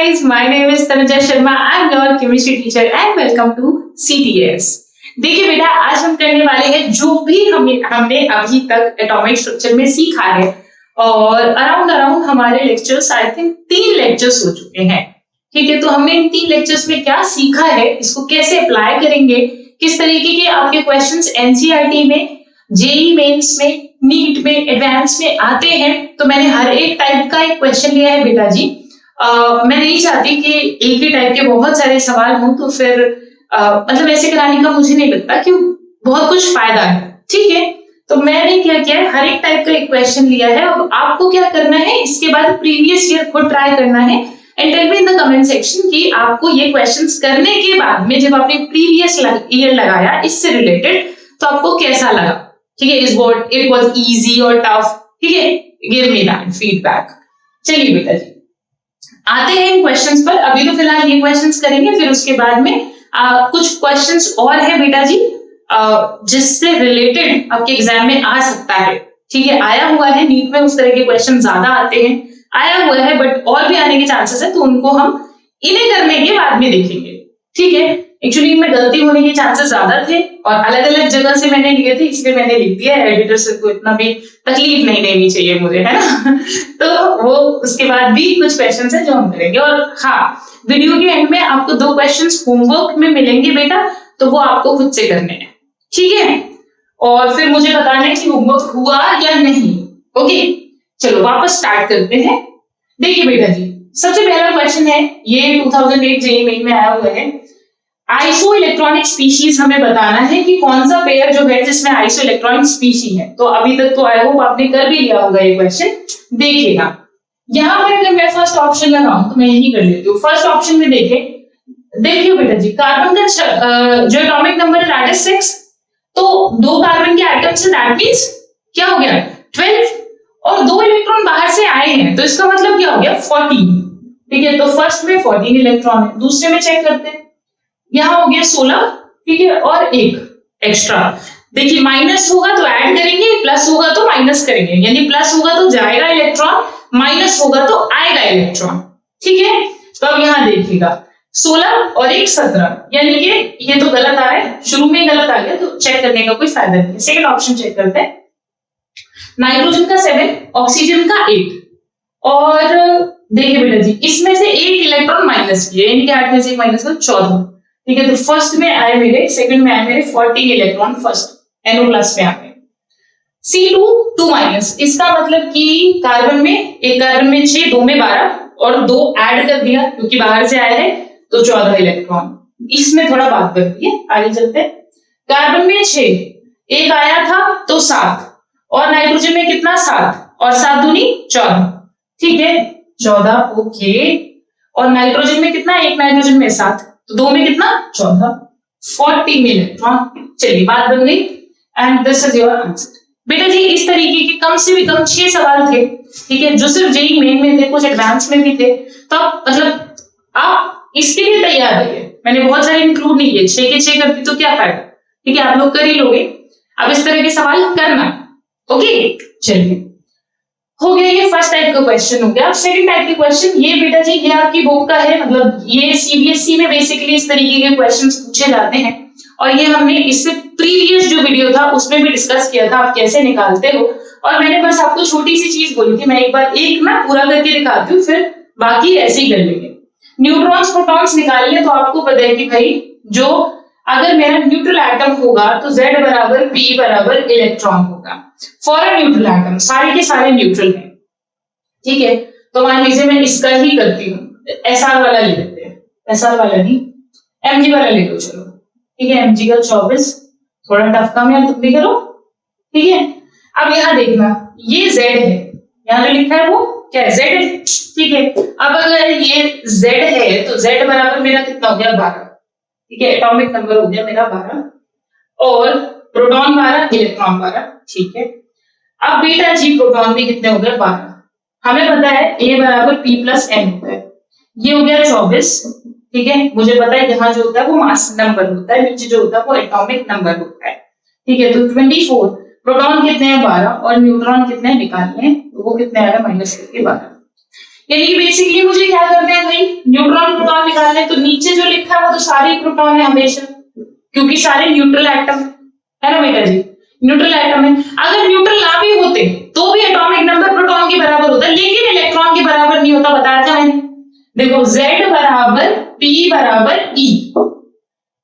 guys, my name is Tanuja Sharma. I'm your chemistry teacher and welcome to CTS. देखिए बेटा, आज हम करने वाले हैं जो भी हमने अभी तक एटॉमिक स्ट्रक्चर में सीखा है और अराउंड हमारे लेक्चर्स आई थिंक 3 लेक्चर्स हो चुके हैं। ठीक है, तो हमने इन 3 लेक्चर्स में क्या सीखा है, इसको कैसे अप्लाई करेंगे, किस तरीके के आपके क्वेश्चंस एनसीईआरटी में, जेईई मेंस में, नीट में, एडवांस में आते हैं। तो मैंने हर एक टाइप का एक क्वेश्चन लिया है बेटा जी। मैं नहीं चाहती कि एक ही टाइप के बहुत सारे सवाल हों, तो फिर मतलब ऐसे कराने का मुझे नहीं लगता कि बहुत कुछ फायदा है। ठीक है, तो मैंने क्या किया है, हर एक टाइप का एक क्वेश्चन लिया है। अब आपको क्या करना है, इसके बाद प्रीवियस ईयर खुद ट्राई करना है and tell me in the comment section कि आपको ये क्वेश्चंस करने के बाद में जब आपने प्रीवियस ईयर लगाया इससे रिलेटेड, तो आपको कैसा लगा। ठीक है, इट वाज इजी और टफ। ठीक है, गिव मी दैट फीडबैक। चलिए बेटा जी, आते हैं इन क्वेश्चंस पर। अभी तो फिलहाल ये क्वेश्चंस करेंगे, फिर उसके बाद में कुछ क्वेश्चंस और है बेटा जी जिससे रिलेटेड आपके एग्जाम में आ सकता है। ठीक है, आया हुआ है, नीट में उस तरह के क्वेश्चन ज्यादा आते हैं, आया हुआ है, बट और भी आने के चांसेस है, तो उनको हम इन्हें करने के बाद में देखेंगे। ठीक है, एक्चुअली इनमें गलती होने के चांसेस ज्यादा थे और अलग अलग जगह से मैंने लिए थे, इसलिए मैंने लिख दिया। एडिटर सर को इतना भी तकलीफ नहीं देनी चाहिए मुझे, है ना। तो वो उसके बाद भी कुछ क्वेश्चंस है जो हम करेंगे। और हाँ, वीडियो के एंड में आपको 2 क्वेश्चंस होमवर्क में मिलेंगे बेटा, तो वो आपको खुद से करने हैं। ठीक है, और फिर मुझे बताना है कि होमवर्क हुआ या नहीं। ओके, चलो वापस स्टार्ट करते हैं। देखिए बेटा जी, सबसे पहला क्वेश्चन है, ये 2008 जेईई मेन में आया हुआ है। आइसो इलेक्ट्रॉनिक स्पीशीज हमें बताना है कि कौन सा पेयर जो है जिसमें आइसो इलेक्ट्रॉनिक स्पीशी है। तो अभी तक तो आई होप आपने कर भी लिया होगा ये क्वेश्चन। देखिएगा, यहां पर अगर मैं फर्स्ट ऑप्शन लगाऊं तो मैं यही कर लेती हूँ। फर्स्ट ऑप्शन में देखिए बेटा जी, कार्बन का जो एटॉमिक नंबर है दैट इज 6। तो 2 कार्बन के एटम्स है, दैट मींस क्या हो गया 12, और 2 इलेक्ट्रॉन बाहर से आए हैं, तो इसका मतलब क्या हो गया 14। ठीक है, तो फर्स्ट में 14 इलेक्ट्रॉन है। दूसरे में चेक करते हैं, यहां हो गया 16। ठीक है, और एक एक्स्ट्रा। देखिए, माइनस होगा तो ऐड करेंगे, प्लस होगा तो माइनस करेंगे, यानी प्लस होगा तो जाएगा इलेक्ट्रॉन, माइनस होगा तो आएगा इलेक्ट्रॉन। ठीक है, तो अब यहां देखिएगा 16 और 1 17, यानी कि ये तो गलत आ रहा है, शुरू में गलत आ गया, तो चेक करने का कोई फायदा नहीं है। सेकंड ऑप्शन चेक करते हैं, नाइट्रोजन का 7, ऑक्सीजन का 8। और देखिए बेटा जी, इसमें से 1 इलेक्ट्रॉन माइनस किया, यानी कि 8 में से 1 माइनस कर 14। ठीक है, तो फर्स्ट में आए मेरे, सेकंड में आए मेरे 14 इलेक्ट्रॉन, फर्स्ट NO प्लस में आ गए। C2 2 माइनस, इसका मतलब कि कार्बन में, एक कार्बन में 6, 2 में 12 और 2 ऐड कर दिया क्योंकि बाहर से आया है, तो 14 इलेक्ट्रॉन। इसमें थोड़ा बात करती है, आगे चलते हैं। कार्बन में 6, एक आया था तो 7, और नाइट्रोजन में कितना 7, और 7 दूनी 14। ठीक है, 14। ओके, और नाइट्रोजन में कितना, एक नाइट्रोजन में 7, तो 2 में कितना 14, 14 इलेक्ट्रॉन। चलिए, बात बन गई and this is your answer. बेटा जी, इस तरीके के कम से भी कम 6 सवाल थे। ठीक है, जो सिर्फ जेईई मेन में थे, कुछ एडवांस में भी थे। तो आप मतलब आप इसके लिए तैयार रहिए। मैंने बहुत सारे इंक्लूड नहीं किए, 6 के 6 करती तो क्या फायदा। ठीक है, आप लोग कर ही लोगे। अब इस तरह के सवाल करना। ओके, चलिए, हो गया ये फर्स्ट टाइप का क्वेश्चन हो गया। अब सेकंड टाइप के क्वेश्चन, ये बेटा जी ये आपकी बुक का है, मतलब ये सीबीएसई में बेसिकली इस तरीके के क्वेश्चंस पूछे जाते हैं, और ये हमने इससे प्रीवियस जो वीडियो था उसमें भी डिस्कस किया था आप कैसे निकालते हो। और मैंने बस आपको छोटी सी चीज बोली थी, मैं एक बार एक ना पूरा करके दिखाती हूँ, फिर बाकी ऐसे ही कर लेंगे। न्यूट्रॉन्स प्रोटॉन्स निकालिए, तो आपको पता है कि भाई जो अगर मेरा न्यूट्रल एटम होगा तो Z बराबर P बराबर इलेक्ट्रॉन होगा फॉर अ न्यूट्रल एटम। सारे के सारे न्यूट्रल हैं। ठीक है, तो मान लीजिए मैं इसका ही करती हूँ, SR वाला ले लेते हैं, SR वाला नहीं, Mg वाला ले लो। चलो ठीक है, Mg का 24, थोड़ा टफ काम है, तुम भी करो। ठीक है, अब यहाँ देखना, ये Z है, यहाँ जो लिखा है वो क्या है, Z है। ठीक है, अब अगर ये Z है तो Z बराबर मेरा कितना हो गया 12। ठीक है, एटॉमिक नंबर हो गया मेरा 12, और प्रोटॉन 12, इलेक्ट्रॉन 12। ठीक है, अब बेटा जी प्रोटॉन भी कितने हो गए 12। हमें पता है A बराबर P प्लस N होता है, ये हो गया 24। ठीक है, मुझे पता है यहाँ जो होता है वो मास नंबर होता है, नीचे जो होता है वो एटॉमिक नंबर होता है। ठीक है, तो 24, प्रोटॉन कितने हैं 12, और न्यूट्रॉन कितने निकालने हैं, तो वो कितने आ रहा है -12। यानी कि बेसिकली मुझे क्या करना है भाई, न्यूट्रॉन प्रोटॉन निकालना है। तो नीचे जो लिखा है वो तो सारे प्रोटॉन है हमेशा, क्योंकि सारे न्यूट्रल एटम है ना बेटा जी, न्यूट्रल एटम है। अगर न्यूट्रल ना भी होते तो भी एटॉमिक नंबर प्रोटॉन के बराबर होता है, लेकिन इलेक्ट्रॉन के बराबर नहीं होता, बताया था मैंने। देखो Z बराबर P बराबर E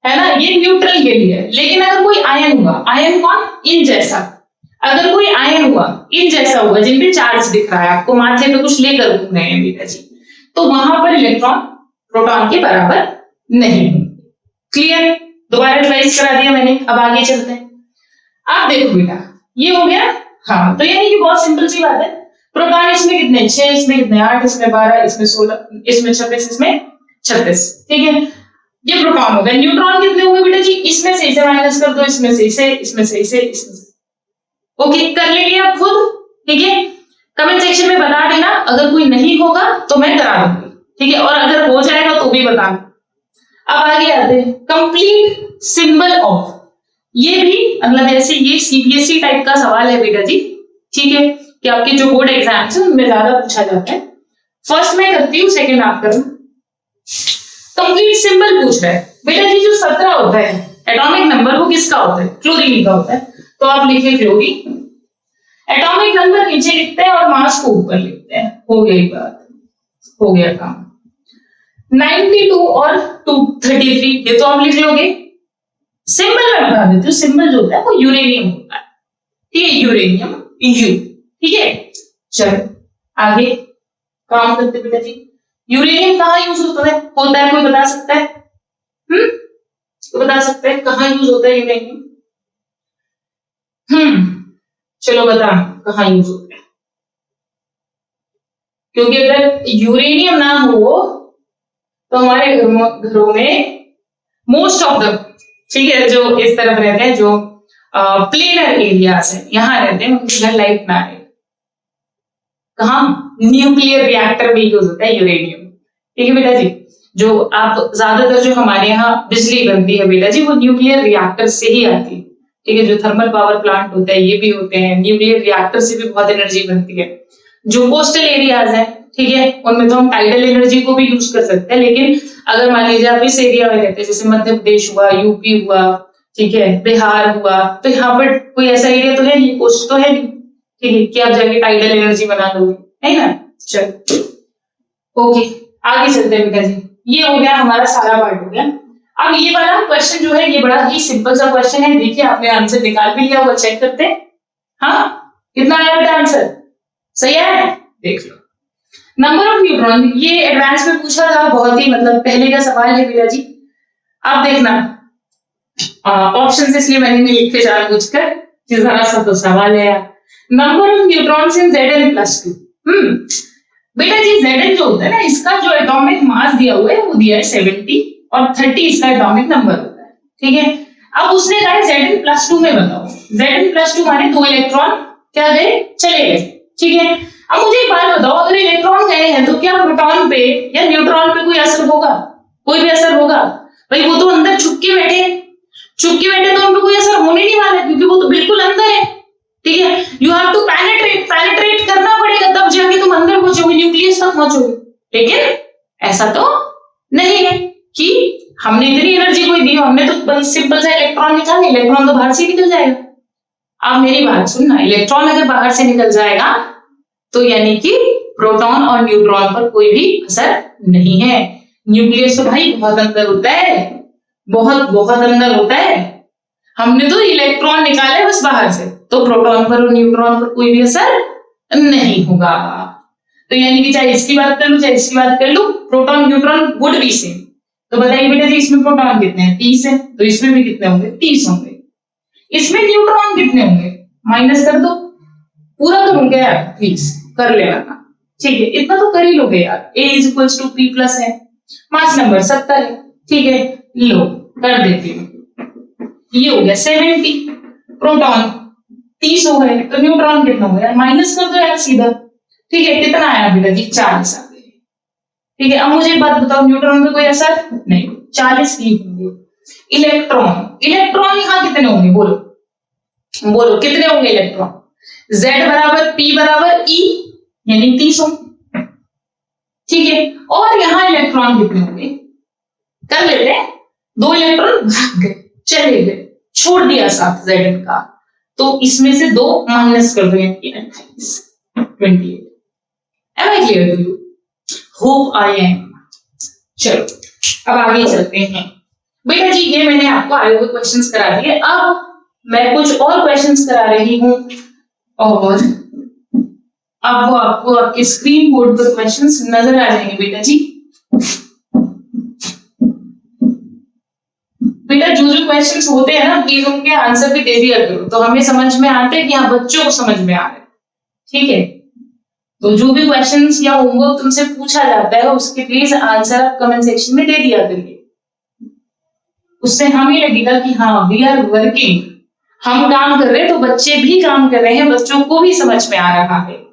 है ना, ये न्यूट्रल के लिए। लेकिन अगर कोई आयन हुआ, आयन कौन, इन जैसा, अगर कोई आयन हुआ इन जैसा हुआ जिनपे चार्ज दिख रहा है आपको, माथे पे कुछ लेकर घूम रहे हैं बेटा जी, तो वहां पर इलेक्ट्रॉन प्रोटॉन के बराबर नहीं। क्लियर, दोबारा रिवाइज करा दिया मैंने, अब आगे चलते हैं। अब देखो बेटा ये हो गया, हाँ, तो यानी कि बहुत सिंपल सी बात है। प्रोटॉन इसमें कितने, 6, इसमें कितने 8, इसमें 12, इसमें 16, इसमें 26, इसमें 36, ठीक है, ये प्रोटॉन हो गए। न्यूट्रॉन कितने होंगे बेटा जी, इसमें से इसे माइनस कर दो, इसमें से इसे, इसमें से इसे, इसमें से। ओके, कर लेंगे आप खुद, ठीक है। कमेंट सेक्शन में बता देना, अगर कोई नहीं होगा तो मैं करा दूंगी, ठीक है, और अगर हो जाएगा तो भी बताना। अब आगे आते हैं, कंप्लीट सिंबल ऑफ, ये भी मतलब ऐसे ये सीबीएसई टाइप का सवाल है बेटा जी, ठीक है, कि आपके जो बोर्ड एग्जाम्स है उनमें ज्यादा पूछा जाता है। फर्स्ट मैं करती हूँ, सेकंड आप करना। कंप्लीट सिंबल पूछ रहा है बेटा जी, जो 17 होता है एटॉमिक नंबर वो किसका होता है, क्लोरीन का होता है। तो आप लिखे क्लोरीन, एटॉमिक नंबर नीचे लिखते हैं और मास को ऊपर लिखते हैं, हो गई बात, हो गया काम। 92 और 233 ये तो आप लिख लोगे। सिंबल मैं बता देती हूँ, सिंबल जो होता है वो यूरेनियम होता है, ठीक है, यूरेनियम यू, ठीक है। चलो आगे काम करते बेटा जी। यूरेनियम कहाँ यूज होता है कोई बता सकता है, कोई बता सकता है कहाँ यूज होता है यूरेनियम? चलो बता कहाँ यूज होता है, क्योंकि अगर यूरेनियम ना हो तो हमारे घरों में मोस्ट ऑफ द, ठीक है, जो इस तरफ रहते हैं, जो प्लेनर एरियाज है, यहां रहते हैं, उनके घर लाइट ना आए। कहा, न्यूक्लियर रिएक्टर में यूज होता है यूरेनियम, ठीक है बेटा जी। जो आप ज्यादातर जो हमारे यहाँ बिजली बनती है बेटा जी, वो न्यूक्लियर रिएक्टर से ही आती है, ठीक है। जो थर्मल पावर प्लांट होता है ये भी होते हैं, न्यूक्लियर रिएक्टर से भी बहुत एनर्जी बनती है। जो कोस्टल एरियाज है, ठीक है, उनमें तो हम टाइडल एनर्जी को भी यूज कर सकते हैं, लेकिन अगर मान लीजिए आप इस एरिया में रहते हैं, जैसे मध्य प्रदेश हुआ, यूपी हुआ, ठीक है, बिहार हुआ, तो यहाँ पर कोई ऐसा एरिया तो है नहीं, कोस्ट तो है नहीं, ठीक है, कि आप जाके टाइडल एनर्जी बना लोगे, है ना। चलो ओके, आगे चलते हैं बेटा जी। ये हो गया हमारा सारा पार्ट हो गया। अब ये वाला क्वेश्चन जो है ये बड़ा ही सिंपल सा क्वेश्चन है, देखिए आपने आंसर निकाल भी लिया होगा, चेक करते हैं। हाँ, कितना आया बेटा आंसर, सही है, देख लो। नंबर ऑफ न्यूट्रॉन, ये एडवांस में पूछा था, बहुत ही मतलब पहले का सवाल है बेटा जी। अब देखना ऑप्शन इसलिए मैंने नहीं लिखे जानबूझकर, जरा सा तो सवाल है यार। Number of neutrons in Zn+2, बेटा जी Zn जो होता है ना, इसका जो एटॉमिक मास दिया हुआ है वो दिया है 70 और 30 इसका एटॉमिक नंबर होता है, ठीक है। अब उसने कहा Zn+2 में बताओ, Zn+2 माने 2 इलेक्ट्रॉन क्या गए, चले गए, ठीक है। अब मुझे एक बात बताओ, अगर इलेक्ट्रॉन गए हैं तो क्या प्रोटॉन पे या न्यूट्रॉन पे कोई असर होगा, कोई भी असर होगा? भाई वो तो अंदर छुप के बैठे तो उन पे कोई असर होने नहीं वाला, क्योंकि वो तो बिल्कुल अंदर है, ठीक है। यू हैव टू पेनिट्रेट करना पड़ेगा, तब जाके तुम अंदर पहुंचोगे, न्यूक्लियस तक पहुंचोगे। लेकिन ऐसा तो नहीं है कि हमने इतनी एनर्जी कोई दी, हमने तो सिंपल सा इलेक्ट्रॉन निकाले, इलेक्ट्रॉन तो बाहर से निकल जाएगा। आप मेरी बात सुनना, इलेक्ट्रॉन अगर बाहर से निकल जाएगा तो यानी कि प्रोटॉन और न्यूट्रॉन पर कोई भी असर नहीं है। न्यूक्लियस तो भाई बहुत अंदर होता है, बहुत अंदर होता है, हमने तो इलेक्ट्रॉन निकाले बस बाहर से, तो प्रोटॉन पर और न्यूट्रॉन पर कोई भी असर नहीं होगा। तो यानी कि चाहे इसकी बात कर लूं चाहे इसकी बात कर लूं, proton neutron would be same. तो बताइए बेटा जी, इसमें प्रोटॉन कितने हैं, 30 है, तो इसमें भी कितने होंगे, 30 होंगे। इसमें न्यूट्रॉन कितने होंगे, माइनस कर दो, पूरा करूंगा यार, प्लीज कर लेना, ठीक है, इतना तो कर ही लोगे यार। A = P+ है, मास नंबर 70 है, ठीक है, लो कर देती हूँ। ये हो गया 70, प्रोटॉन 30 हो गए, तो न्यूट्रॉन कितना हो गया, माइनस कर दो यार सीधा, ठीक है। कितना आया बेटा जी, 40 आ गए, ठीक है। अब मुझे एक बात बताओ, न्यूट्रॉन पे कोई असर नहीं, 40 ही होंगे। इलेक्ट्रॉन यहाँ कितने होंगे, बोलो कितने होंगे इलेक्ट्रॉन? Z = P = E यानी 30 होंगे, ठीक है, और यहाँ इलेक्ट्रॉन कितने होंगे कर लेते हैं, 2 इलेक्ट्रॉन भाग गए, चले गए, छोड़ दिया साथ Zn का, तो इसमें से 2 माइनस कर दो, यानी 28, 28। Am I clear to you? Hope I am. चलो अब आगे चलते हैं बेटा जी। ये मैंने आपको आगे के क्वेश्चंस करा दिए, अब मैं कुछ और क्वेश्चंस करा रही हूं, और अब वो आपको आपके स्क्रीन बोर्ड पर क्वेश्चंस नजर आ जाएंगे बेटा जी। बेटा जो जो क्वेश्चंस होते हैं ना, प्लीज उनके आंसर भी दे दिया करो, तो हमें समझ में आते हैं कि हाँ बच्चों को समझ में आ रहा है, ठीक है। तो जो भी क्वेश्चंस या होमवर्क तुमसे पूछा जाता है उसके प्लीज आंसर आप कमेंट सेक्शन में दे दिया करिए, उससे हमें लगेगा कि हाँ वी आर वर्किंग, हम काम कर रहे हैं तो बच्चे भी काम कर रहे हैं, बच्चों को भी समझ में आ रहा है।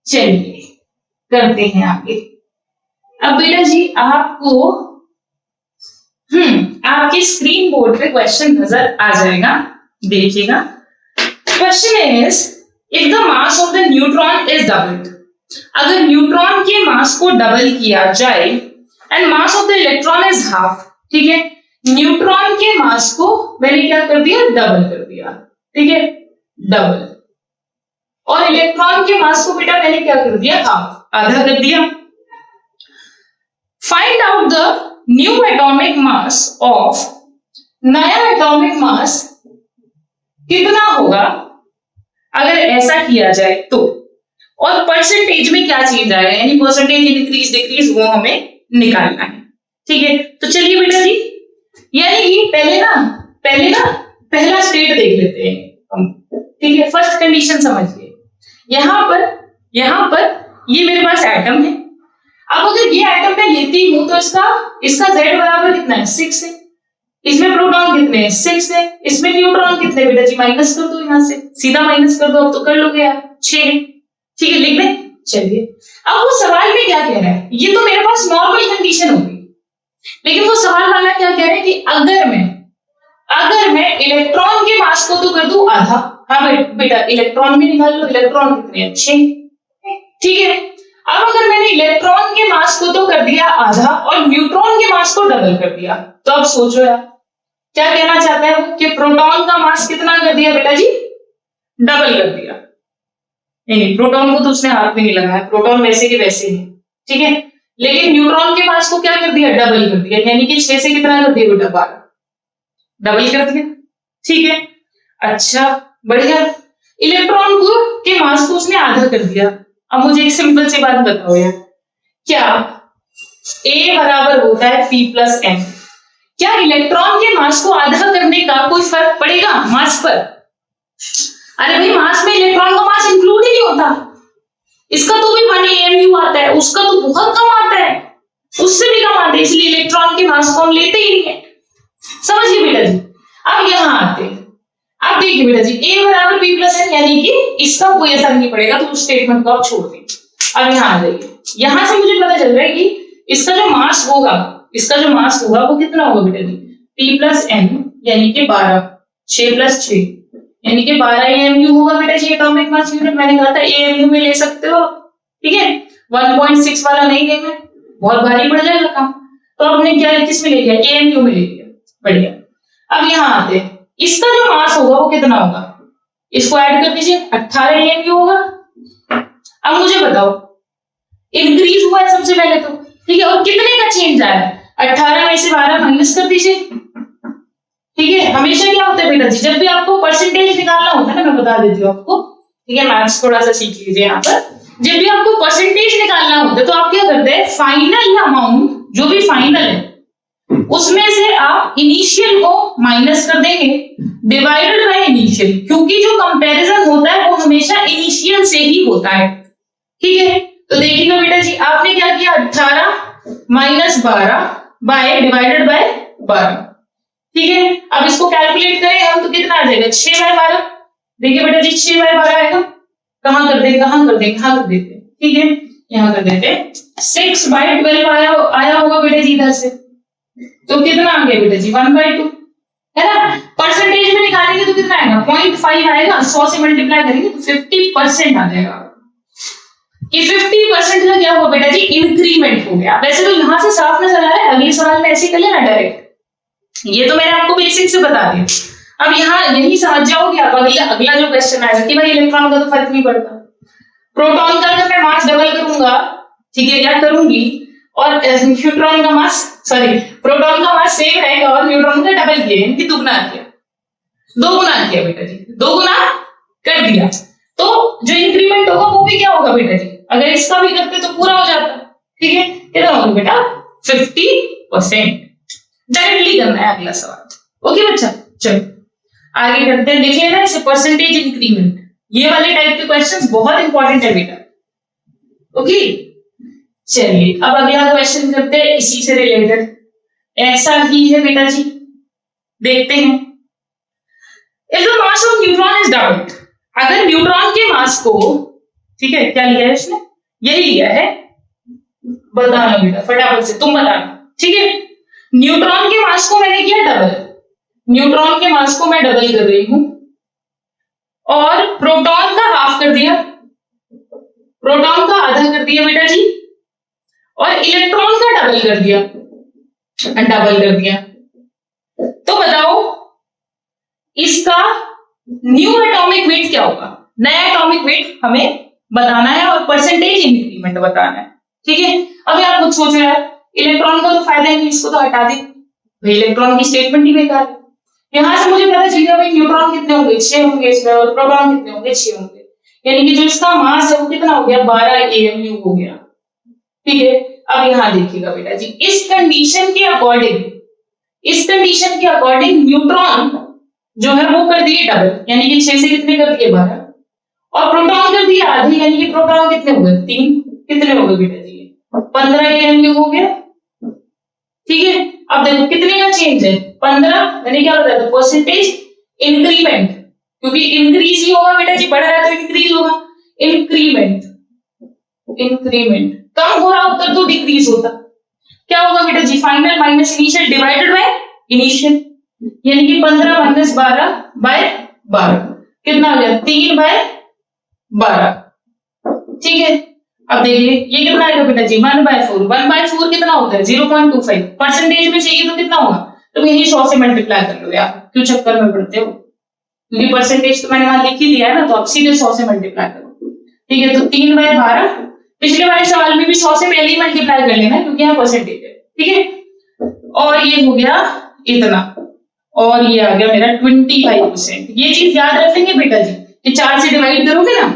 चलिए करते हैं आगे। अब बेटा जी आपको आपके स्क्रीन बोर्ड पे क्वेश्चन नजर आ जाएगा, देखिएगा। Question is if the mass of the neutron is doubled, अगर न्यूट्रॉन के मास को डबल किया जाए and mass of the electron is half, ठीक है, न्यूट्रॉन के मास को मैंने क्या कर दिया डबल कर दिया, ठीक है, डबल, और इलेक्ट्रॉन के मास को बेटा मैंने क्या कर दिया हाफ, आधा कर दिया। Find out the new atomic mass of, नया एटॉमिक मास कितना होगा अगर ऐसा किया जाए तो, और परसेंटेज में क्या चेंज आएगा, यानी परसेंटेज इंक्रीज डिक्रीज वो हमें निकालना है, ठीक है। तो चलिए बेटा जी, यानी कि पहले ना पहला स्टेट देख लेते हैं हम, ठीक है। फर्स्ट कंडीशन समझिए, यहां पर ये मेरे पास एटम है, अब अगर ये एटम मैं लेती हूं तो इसका Z बराबर कितना है 6 है, इसमें प्रोटॉन कितने हैं 6 है, इसमें न्यूट्रॉन कितने बेटा जी माइनस कर दो, यहां से सीधा माइनस कर दो, अब तो कर लोगे यार 6 है, ठीक है, लिख दें। चलिए अब वो सवाल में क्या कह रहा है, ये तो मेरे पास नॉर्मल कंडीशन होगी, लेकिन वो सवाल वाला क्या कह रहा है कि अगर मैं इलेक्ट्रॉन के मास को तो कर दूं आधा, हाँ बेटा इलेक्ट्रॉन भी निकाल लो, इलेक्ट्रॉन कितने हैं 6, ठीक है। अब अगर मैंने इलेक्ट्रॉन के मास को तो कर दिया आधा और न्यूट्रॉन के मास को डबल कर दिया, तो अब सोचो यार क्या कहना चाहता है वो, कि प्रोटॉन का मास कितना कर दिया बेटा जी डबल कर दिया, नहीं प्रोटॉन को तो उसने हाथ में नहीं लगाया, प्रोटॉन वैसे के वैसे ही, ठीक है, लेकिन न्यूट्रॉन के मास को क्या कर दिया डबल कर दिया, यानी कि 6 से कितना कर दिया बेटा 12, डबल कर दिया, ठीक है। अच्छा बढ़िया, इलेक्ट्रॉन के मास को उसने आधा कर दिया। अब मुझे एक सिंपल सी बात बताओ यार, क्या A बराबर होता है P प्लस M, क्या इलेक्ट्रॉन के मास को आधा करने का कोई फर्क पड़ेगा मास पर? अरे भाई मास में इलेक्ट्रॉन का मास इंक्लूड ही नहीं होता, इसका तो भी 1 AMU आता है, उसका तो बहुत कम आता है, उससे भी कम आता है, इसलिए इलेक्ट्रॉन के मास को हम लेते ही नहीं है, समझिए बेटा जी। अब यहां आते हैं, अब देखिए बेटा जी A बराबर P प्लस M, यानी कि इसका कोई असर नहीं पड़ेगा, तो उस स्टेटमेंट को आप छोड़ दें। अब यहाँ आ जाइए, यहां से मुझे पता चल रहा है कि इसका जो मास होगा वो कितना होगा बेटा जी P प्लस M, यानी कि 12, 6 प्लस 6 यानी कि 12 AMU होगा बेटा जी एटॉमिक मास यूनिट, मैंने कहा था AMU में ले सकते हो, ठीक है, 1.6 वाला नहीं लेना, बहुत भारी पड़ जाएगा काम, तो आपने क्या किस में ले लिया AMU में ले लिया, बढ़िया। अब यहाँ आते हैं, इसका जो मास होगा वो कितना होगा, इसको ऐड कर दीजिए 18 AMU होगा। अब मुझे बताओ इंक्रीज हुआ है सबसे पहले तो, ठीक है, और कितने का चेंज आया है, 18 में से 12 माइनस कर दीजिए, ठीक है। हमेशा क्या होता है बेटा जी, जब भी आपको परसेंटेज निकालना होता है ना, मैं बता देती हूँ आपको, ठीक है, मैथ्स थोड़ा सा सीख लीजिए यहाँ पर, जब भी आपको परसेंटेज निकालना होता है तो आप क्या करते हैं, फाइनल अमाउंट जो भी फाइनल है उसमें से आप इनिशियल को माइनस कर देंगे डिवाइडेड बाय इनिशियल, क्योंकि जो कंपैरिजन होता है वो हमेशा इनिशियल से ही होता है, ठीक है। तो देखिएगा बेटा जी आपने क्या किया 18 माइनस 12 बाय डिवाइडेड बाय 12, ठीक है। अब इसको कैलकुलेट करें हम तो कितना आ जाएगा 6 बाय 12, देखिए बेटा जी 6 बाय 12 आएगा, कहां कर देते, ठीक है, यहां कर देते 6 बाय 12 आया होगा बेटा जी इधर से, तो कितना आ गया बेटा जी 1/2, है ना। परसेंटेज में निकालेंगे तो कितना आएगा 0.5 आएगा, 100 से मल्टीप्लाई करेंगे तो 50% आ जाएगा, कि 50% का क्या हुआ बेटा जी, इंक्रीमेंट हो गया। वैसे तो यहां से साफ नजर आ रहा है, अगले सवाल में ऐसे कर लेना डायरेक्ट, ये तो मैंने आपको बेसिक से बता दिया। अब यहाँ यही समझ जाओगे आप, अगला जो क्वेश्चन आएगा कि भाई इलेक्ट्रॉन का तो फर्क नहीं पड़ता, प्रोटॉन का अगर मैं मास डबल करूंगा, ठीक है, क्या करूंगी, और न्यूट्रॉन का मास, सॉरी प्रोटॉन का मास सेम रहेगा और न्यूट्रॉन का डबल किया, इनकी दुगना किया, दो गुना किया बेटा जी, दो गुना कर दिया, तो जो इंक्रीमेंट होगा वो भी क्या होगा बेटा जी, अगर इसका भी करते तो पूरा हो जाता, ठीक है, कितना होगा बेटा 50%। डायरेक्टली करना है अगला सवाल। ओके बच्चा, चलो आगे करते हैं, लिख लेना इसे परसेंटेज इंक्रीमेंट, ये वाले टाइप के क्वेश्चंस बहुत इंपॉर्टेंट है बेटा। ओके चलिए अब अगला क्वेश्चन करते हैं इसी से रिलेटेड, ऐसा ही है बेटा जी, देखते हैं। If the mass of neutron is doubled, अगर न्यूट्रॉन के मास को, ठीक है, क्या लिया है इसने, यही लिया है, बताना बेटा फटाफट से, तुम बताना, ठीक है। न्यूट्रॉन के मास को मैंने किया डबल, न्यूट्रॉन के मास को मैं डबल कर रही हूं, और प्रोटॉन का हाफ कर दिया, प्रोटॉन का आधा कर दिया बेटा जी, और इलेक्ट्रॉन का डबल कर दिया, डबल कर दिया, तो बताओ इसका न्यू एटॉमिक वेट क्या होगा, नया एटॉमिक वेट हमें बताना है और परसेंटेज इंक्रीमेंट बताना है, ठीक है। अभी आप कुछ सोचो यार, इलेक्ट्रॉन का तो फायदा नहीं, इसको तो हटा दे भाई, इलेक्ट्रॉन की स्टेटमेंट ही बेकार है। यहां से मुझे पता चलेगा भाई न्यूट्रॉन कितने होंगे, 6 होंगे इसमें, और प्रोटॉन कितने होंगे, 6 होंगे, यानी कि जो इसका मास है वो कितना हो गया, 12 AMU हो गया, ठीक है। अब यहां देखिएगा बेटा जी, इस कंडीशन के अकॉर्डिंग, इस कंडीशन के अकॉर्डिंग न्यूट्रॉन जो है वो कर दिए डबल, यानी कि 6 से कितने कर दिए 12, और प्रोटॉन कर दिए आधे, यानी कि प्रोटॉन कितने हो गए 3, कितने हो गए बेटा जी 15 AMU हो गया, ठीक है। अब देखो कितने का चेंज है 15, मैंने क्या बताया था परसेंटेज इंक्रीमेंट, क्योंकि इंक्रीज ही होगा बेटा जी, बढ़ रहा है तो इंक्रीज होगा, इंक्रीमेंट, इंक्रीमेंट कम हो रहा होता तो डिक्रीज होता, क्या होगा बेटा जी, final minus initial divided by initial, यानी कि 15 माइनस 12 बाय 12 कितना हो गया 3 बाय 12, ठीक है। अब देखिए ये कितना आएगा बेटा जी 1/4, 1/4 कितना होता है 0.25, परसेंटेज में चाहिए तो कितना होगा, तो यही 100 से मल्टीप्लाई कर लो यार, क्यों चक्कर में पड़ते हो, क्योंकि परसेंटेज तो मैंने वहां लिख ही दिया है ना, तो अब सीधे 100 से मल्टीप्लाई करो, ठीक है। तो 3/12, पिछले वाले सवाल में भी 100 से पहले ही मल्टीप्लाई कर लेना क्योंकि यहाँ परसेंटेज है, ठीक है। और ये हो गया इतना, और ये आ गया मेरा 25%। ये चीज याद रखेंगे बेटा जी कि 4 से डिवाइड करोगे ना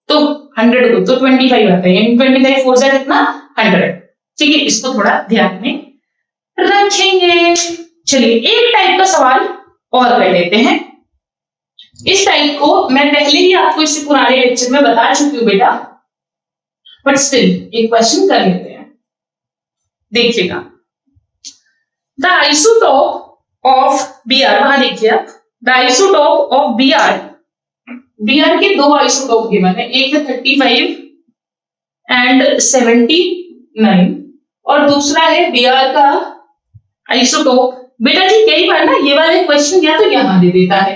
तो 100 को तो 25 आता है, यानी 25 4 से कितना 100, ठीक है। इसको थोड़ा ध्यान में रखेंगे। चलिए एक टाइप का सवाल और कर लेते हैं, इस टाइप को मैं पहले ही आपको इससे पुराने लेक्चर में बता चुकी हूँ बेटा, बट स्टिल एक क्वेश्चन कर लेते हैं, देखिएगा। द आइसोटोप ऑफ Br, वहां देखिए आप, द आइसोटोप ऑफ Br के दो आइसोटोप गिवन है, एक है 35 एंड 79 और दूसरा है Br का आइसोटोप। बेटा जी कई बार ना ये वाले क्वेश्चन या तो यहां दे देता है,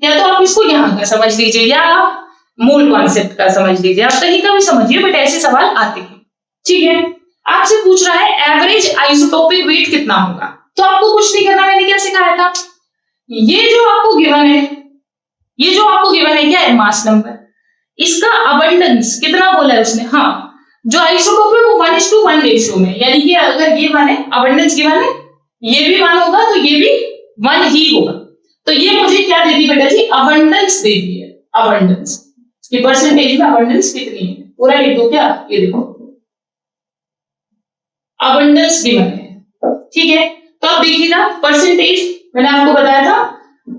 या तो आप इसको यहां का समझ लीजिए, या आप मूल कॉन्सेप्ट का समझ लीजिए, आप कहीं का भी समझिए, बट ऐसे सवाल आते हैं, ठीक है। आपसे पूछ रहा है एवरेज आइसोटोपिक वेट कितना होगा, तो आपको कुछ नहीं करना, मैंने क्या सिखाया था, ये जो आपको गिवन है, ये जो आपको गिवन है क्या है मास नंबर, इसका अबंडेंस कितना बोला है उसने, हाँ जो आइसोटोप है वो 1:1 रेशियो में, यानी कि अगर ये 1 है, अबंडेंस गिवन है, ये भी 1 होगा तो ये भी 1 ही होगा, तो ये मुझे क्या दे दी बेटा जी, अबंडेंस दे दी है, अबंडेंस की परसेंटेज में अबंडेंस कितनी है, पूरा लिख दो क्या, ये देखो अबंडेंस गिवन है, ठीक है। तो अब देखिएगा परसेंटेज, मैंने आपको बताया था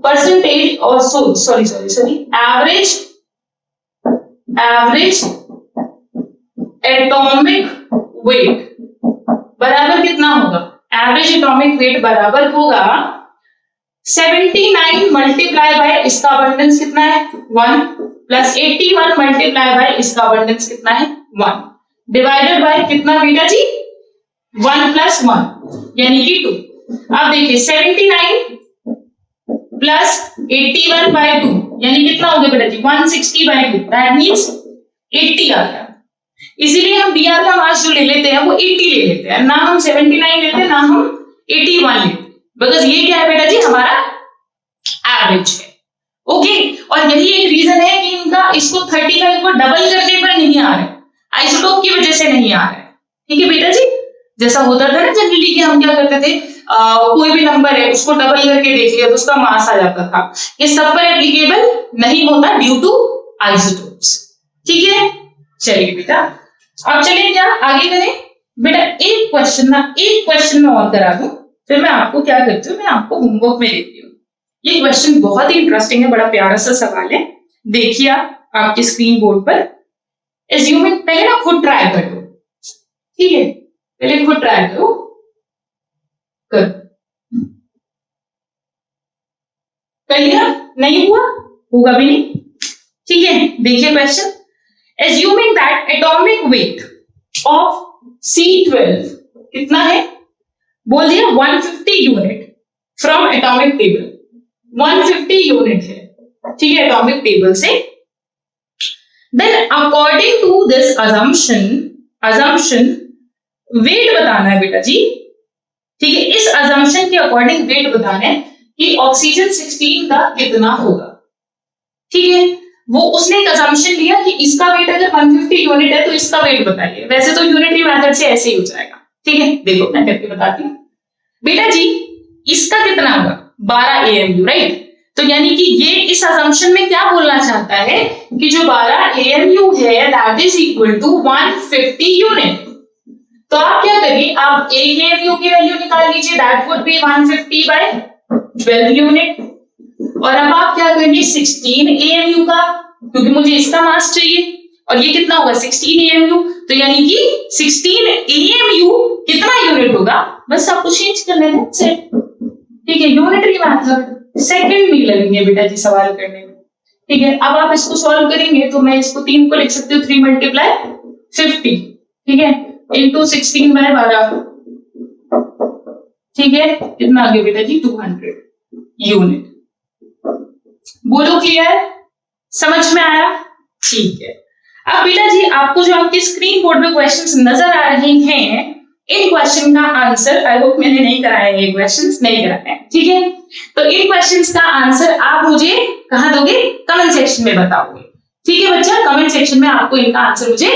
परसेंटेज और सॉरी एवरेज एटॉमिक वेट बराबर कितना होगा, एवरेज एटॉमिक वेट बराबर होगा 79 मल्टीप्लाई बाय इसका अबंडेंस कितना है 1 प्लस 81 मल्टीप्लाई बाय इसका अबंडेंस कितना है 1 डिवाइडेड बाय कितना बेटा जी 1 प्लस 1 यानी कि 2। अब देखिए 79 प्लस 81 बाय 2 यानी कितना हो गया बेटा जी 160 बाय 2, दैट मींस 80 आ गया। इसीलिए हम बीआर का मास जो ले लेते हैं वो 80 ले लेते हैं, ना हम 79 लेते ना हम 81 लेते, बिकॉज ये क्या है बेटा जी, हमारा एवरेज है। ओके, और यही एक रीजन है कि इनका इसको 35 को डबल करने पर नहीं आ रहा है, आइसोटोप की वजह से नहीं आ रहा है। ठीक है बेटा जी, जैसा होता था ना जनरली कि हम क्या करते थे, कोई भी नंबर है उसको डबल करके देख लिया तो उसका मास आ जाता था। ये सब पर एप्लीकेबल नहीं होता ड्यू टू आइसोटोप्स। ठीक है, चलिए बेटा अब चलिए क्या आगे करें। बेटा एक क्वेश्चन मैं और करा दूं, फिर मैं आपको क्या करती हूँ, मैं आपको होमवर्क में देती हूँ। ये क्वेश्चन बहुत ही इंटरेस्टिंग है, बड़ा प्यारा सा सवाल है, देखिए आप आपके स्क्रीन बोर्ड पर। एज्यूमिंग, पहले ना खुद ट्राई कर लो, ठीक है, पहले खुद ट्राई करो, कर लिया? नहीं हुआ? होगा भी नहीं। ठीक है, देखिए question. Assuming that atomic weight of C12 कितना है, बोल दिया 150 unit from atomic table, 150 unit है, ठीक है, एटॉमिक टेबल से। Then according to this assumption weight बताना है बेटा जी। ठीक है, इस अजम्पशन के अकॉर्डिंग वेट बताना है कि ऑक्सीजन 16 का कितना होगा। ठीक है, वो उसने एक अजम्पशन लिया कि इसका वेट अगर 150 यूनिट है तो इसका वेट बताइए। वैसे तो यूनिटरी मेथड से ऐसे ही हो जाएगा। ठीक है, देखो मैं करके बताती हूँ बेटा जी, इसका कितना होगा 12 AMU, राइट। तो यानी कि ये इस अजम्पशन में क्या बोलना चाहता है कि जो 12 AMU है that is equal to 150 unit. तो आप क्या करिए, आप एक AMU की वैल्यू निकाल लीजिए, that would be 150 by 12 unit. और अब आप क्या करिए 16 AMU का, क्योंकि मुझे इसका मास चाहिए, और ये कितना होगा 16 AMU, तो यानी कि 16 AMU कितना यूनिट होगा, बस आपको चेंज कर लेना है। ठीक है, यूनिटरी मेथड सेकंड में लगेंगे बेटा जी सवाल करने में। ठीक है, अब आप इसको सॉल्व करेंगे तो मैं इसको 3 को लिख सकती हूँ 3 मल्टीप्लाई 50, ठीक है, इंटू 16 बाय 12, ठीक है, कितना आ गया बेटा जी 200 यूनिट। बोलो क्लियर, समझ में आया? ठीक है, अब बेटा जी आपको जो आपके स्क्रीन बोर्ड पे क्वेश्चंस नजर आ रहे हैं, इन क्वेश्चन का आंसर, आई होप मैंने नहीं कराए ये क्वेश्चंस, नहीं कराए, ठीक है, तो इन क्वेश्चंस का आंसर आप मुझे कहां दोगे, कमेंट सेक्शन में बताओगे। ठीक है बच्चा, कमेंट सेक्शन में आपको इनका आंसर मुझे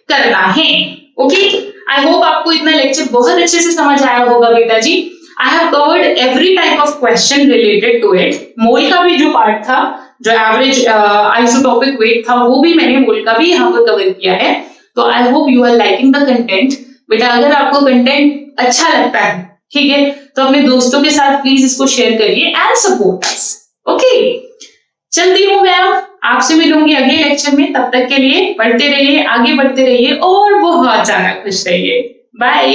करना है। ओके, आई होप आपको इतना लेक्चर बहुत अच्छे से समझ आया होगा बेटा जी। I have covered every type of question related to it. मोल का भी जो पार्ट था, जो एवरेज आइसोटोपिक वेट था, वो भी मैंने मोल का भी यहाँ पर कवर किया है। तो I hope you are liking the content. बेटा अगर आपको कंटेंट अच्छा लगता है, ठीक है, तो अपने दोस्तों के साथ प्लीज इसको शेयर करिए एंड सपोर्ट अस। ओके, चलती हूँ मैं, आपसे मिलूंगी अगले लेक्चर में। तब तक के लिए पढ़ते रहिए, आगे बढ़ते रहिए और बहुत ज्यादा खुश रहिए। बाय।